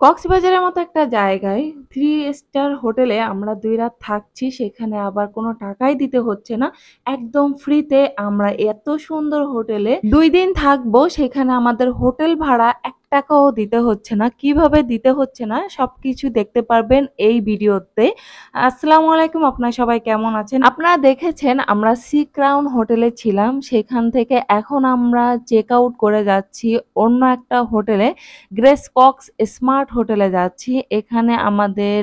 কক্সবাজারের মতো একটা জায়গায় 3 স্টার হোটেলে আমরা ২ রাত থাকছি। সেখানে আবার কোনো টাকাই দিতে হচ্ছে না। একদম ফ্রিতে আমরা এত সুন্দর হোটেলে ২ দিন থাকবো। সেখানে আমাদের হোটেল ভাড়া ৳১ ও দিতে হচ্ছে না। কিভাবে দিতে হচ্ছে না সবকিছু দেখতে পারবেন এই ভিডিওতে। আসসালামু আলাইকুম, আপনারা সবাই কেমন আছেন? আপনারা দেখেছেন আমরা সি ক্রাউন হোটেলে ছিলাম। সেখান থেকে এখন আমরা চেক আউট করে যাচ্ছি অন্য একটা হোটেলে। গ্রেস কক্স স্মার্ট হোটেলে যাচ্ছি। এখানে আমাদের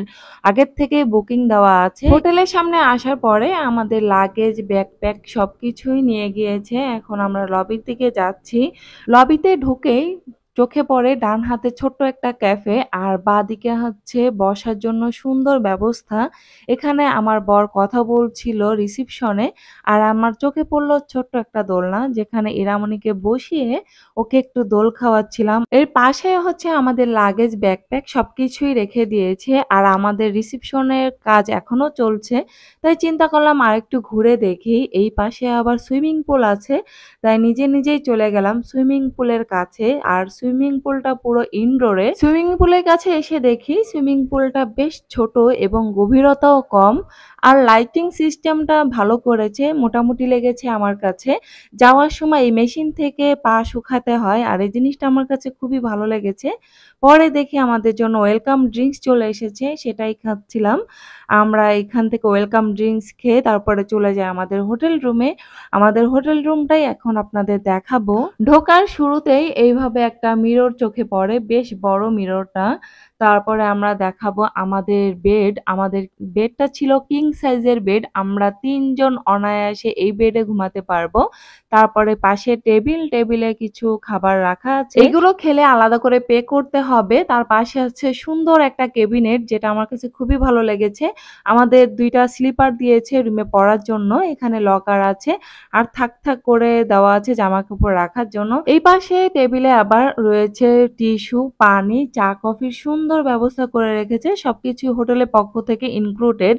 আগের থেকে বুকিং দেওয়া আছে। হোটেলের সামনে আসার পরে আমাদের লাগেজ, ব্যাকপ্যাক সবকিছুই নিয়ে গিয়েছে। এখন আমরা লবির দিকে যাচ্ছি। লবিতে ঢুকেই চোখে পড়ে ডান হাতে ছোট্ট একটা ক্যাফে আর বাঁদিকে হচ্ছে বসার জন্য সুন্দর ব্যবস্থা। এখানে আমার বর কথা বলছিল রিসিপশনে। আর আমার চোখে পড়লো ছোট্ট একটা দোলনা, যেখানে ইরামনিকে বসিয়ে ওকে একটু দোল খাওয়াচ্ছিলাম। এর পাশে হচ্ছে আমাদের লাগেজ, ব্যাকপ্যাক সবকিছুই রেখে দিয়েছে। আর আমাদের রিসিপশনের কাজ এখনো চলছে। তাই চিন্তা করলাম আরেকটু ঘুরে দেখি। এই পাশে আবার সুইমিং পুল আছে। তাই নিজেই চলে গেলাম সুইমিং পুলের কাছে। আর সুইমিং পুলটা পুরো ইনডোরে। সুইমিং পুলের কাছে এসে দেখি সুইমিং পুলটা বেশ ছোট এবং গভীরতাও কম। আর লাইটিং সিস্টেমটা ভালো করেছে, মোটামুটি লেগেছে আমার কাছে। যাওয়ার সময় এই মেশিন থেকে পা শুকাতে হয় আর এই জিনিসটা আমার কাছে খুবই ভালো লেগেছে। পরে দেখি আমাদের জন্য ওয়েলকাম ড্রিংকস চলে এসেছে, সেটাই খাচ্ছিলাম। আমরা এখান থেকে ওয়েলকাম ড্রিংকস খেয়ে তারপরে চলে যাই আমাদের হোটেল রুমে। আমাদের হোটেল রুমটাই এখন আপনাদের দেখাবো। ঢোকার শুরুতেই এইভাবে একটা মিরর চোখে পড়ে, বেশ বড় মিররটা। তারপরে আমরা দেখাবো আমাদের বেড। আমাদের বেডটা ছিল কিং সাইজের বেড। আমরা ৩ জন অনায়াসে এই বেডে ঘুমাতে পারবো। তারপরে পাশে টেবিলে কিছু খাবার রাখা আছে। এগুলো খেলে আলাদা করে পে করতে হবে। তার পাশে আছে সুন্দর একটা ক্যাবিনেট, যেটা আমার কাছে খুবই ভালো লেগেছে। আমাদের ২ টা স্লিপার দিয়েছে রুমে পড়ার জন্য। এখানে লকার আছে আর থাক করে দেওয়া আছে জামাকাপড় রাখার জন্য। এই পাশে টেবিলে আবার রয়েছে টিস্যু, পানি, চা, কফির সুন্দর ব্যবস্থা করে রেখেছে। সবকিছু হোটেলের পক্ষ থেকে ইনক্লুডেড।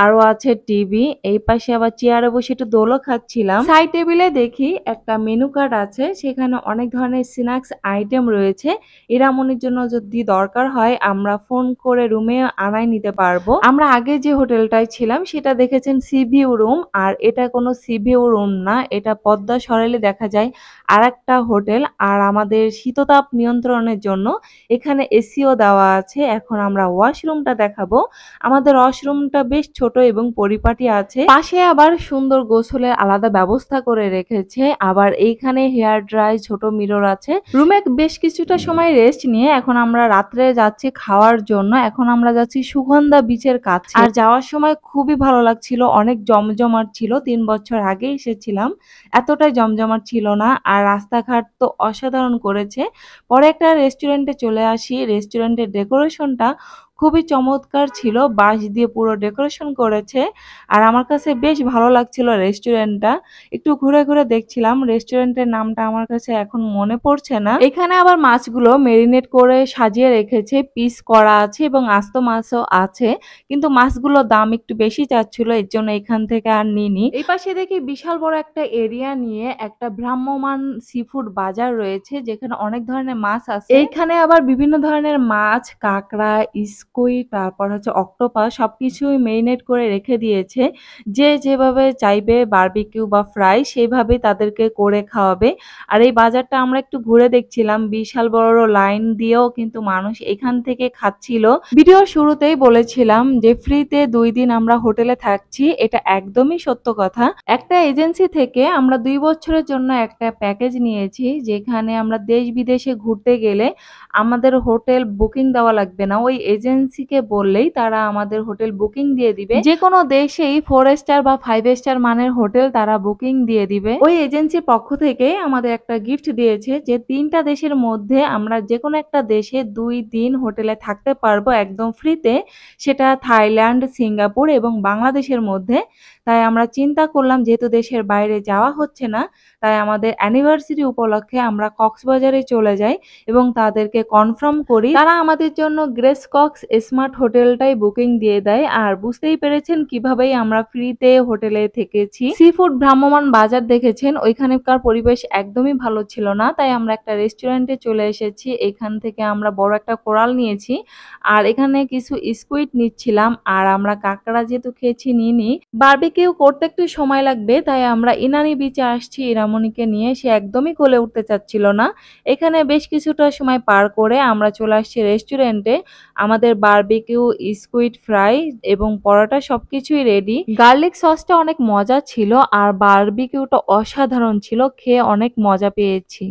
আরো আছে টিভি। এই পাশে আবার চেয়ারে বসে একটু দোলও খাচ্ছিলাম। সাইড টেবিলে দেখি একটা মেনু কার্ড আছে, সেখানে অনেক ধরনের স্ন্যাক্স আইটেম রয়েছে। ইরামনির জন্য যদি দরকার হয় আমরা ফোন করে রুমে আনাই নিতে পারবো। আমরা আগে যে হোটেলটায় ছিলাম সেটা দেখেছেন সি ভিউ রুম, আর এটা কোনো সি ভিউ রুম না, এটা পদ্মা সরাইলে দেখা যায় আরেকটা হোটেল। আর আমাদের শীততাপ নিয়ন্ত্রণের জন্য এখানে এসিও দেওয়া আছে। এখন আমরা ওয়াশরুমটা দেখাবো। আমাদের ওয়াশরুমটা বেশ ছোট এবং পরিপাটি আছে। পাশে আবার সুন্দর গোসলের আলাদা ব্যবস্থা করে রেখেছে। আবার এইখানে হেয়ার ড্রাই, ছোট মিরর আছে। রুমে বেশ কিছুটা সময় রেস্ট নিয়ে এখন আমরা রাত্রে যাচ্ছি খাওয়ার জন্য। এখন আমরা যাচ্ছি সুগন্ধা বিচের কাছে। আর যাওয়ার সময় খুবই ভালো লাগছিল, অনেক জমজমাট ছিল। ৩ বছর আগে এসেছিলাম, এতটাই জমজমাট ছিল না। আর রাস্তাঘাট তো অসাধারণ করেছে। পরে একটা রেস্টুরেন্টে চলে আসি। রেস্টুরেন্টের ডেকোরেশনটা খুবই চমৎকার ছিল, বাঁশ দিয়ে পুরো ডেকোরেশন করেছে। আর আমার কাছে বেশ ভালো লাগছিল রেস্টুরেন্টটা। একটু ঘুরে দেখছিলাম। রেস্টুরেন্টের নামটা আমার কাছে এখন মনে পড়ছে না। এখানে আবার মাছগুলো মেরিনেট করে সাজিয়ে রেখেছে, পিস করা আছে এবং আস্ত মাছও আছে। কিন্তু মাছগুলোর দাম একটু বেশি চাচ্ছিল, এর জন্য এখান থেকে আর নিইনি। এই পাশে দেখি বিশাল বড় একটা এরিয়া নিয়ে একটা ভ্রাম্যমাণ সিফুড বাজার রয়েছে, যেখানে অনেক ধরনের মাছ আছে। এইখানে আবার বিভিন্ন ধরনের মাছ, কাঁকড়া, স্কুইড, তারপর হচ্ছে অক্টোপাস সবকিছুই মেরিনেট করে রেখে দিয়েছে। যে যেভাবে চাইবে বারবিকিউ বা ফ্রাই সেভাবেই তাদেরকে করে খাওয়াবে। আর এই বাজারটা আমরা একটু ঘুরে দেখছিলাম, বিশাল বড় লাইন দিয়েও কিন্তু মানুষ এখান থেকে খাচ্ছিল। ভিডিও শুরুতেই বলেছিলাম যে ফ্রিতে ২ দিন আমরা হোটেলে থাকছি, এটা একদমই সত্য কথা। একটা এজেন্সি থেকে আমরা ২ বছরের জন্য একটা প্যাকেজ নিয়েছি, যেখানে আমরা দেশ বিদেশে ঘুরতে গেলে আমাদের হোটেল বুকিং দেওয়া লাগবে না। ওই এজেন্সিকে বললেই তারা আমাদের হোটেল বুকিং দিয়ে দিবে। যে কোনো দেশেই 4 স্টার বা 5 স্টার মানের হোটেল তারা বুকিং দিয়ে দিবে। ওই এজেন্সির পক্ষ থেকে আমাদের একটা গিফট দিয়েছে, যে ৩টা দেশের মধ্যে আমরা যে কোনো একটা দেশে ২ দিন হোটেলে থাকতে পারবো একদম ফ্রিতে। সেটা থাইল্যান্ড, সিঙ্গাপুর এবং বাংলাদেশের মধ্যে। তাই আমরা চিন্তা করলাম যেহেতু দেশের বাইরে যাওয়া হচ্ছে না, তাই আমাদের অ্যানিভার্সারি উপলক্ষে আমরা কক্সবাজারে চলে যাই এবং তাদেরকে কনফার্ম করি তারা আমাদের জন্য গ্রেস কক্স স্মার্ট হোটেলটাই বুকিং দিয়ে দেয়। আর বুঝতেই পেরেছেন কিভাবেই আমরা ফ্রিতে হোটেলে থেকেছি। সি ফুড ভ্রাম্যমাণ বাজার দেখেছেন, ওইখানকার পরিবেশ একদমই ভালো ছিল না, তাই আমরা একটা রেস্টুরেন্টে চলে এসেছি। এখান থেকে আমরা বড় একটা কোরাল নিয়েছি আর এখানে কিছু স্কুইড নিচ্ছিলাম। আর আমরা কাঁকড়া যেহেতু খেয়েছি নিইনি, বারবিকিউ করতে একটু সময় লাগবে, তাই আমরা ইনানি বিচে আসছি ইরামনিকে নিয়ে। সে একদমই কোলে উঠতে চাচ্ছিল না। এখানে বেশ কিছুটা সময় পার করে আমরা চলে আসছি রেস্টুরেন্টে। আমাদের বারবিকিউ, স্কুইড ফ্রাই এবং পরোটা সবকিছুই রেডি। গার্লিক সসটা অনেক মজা ছিল আর বারবিকিউটা অসাধারণ ছিল, খেয়ে অনেক মজা পেয়েছি।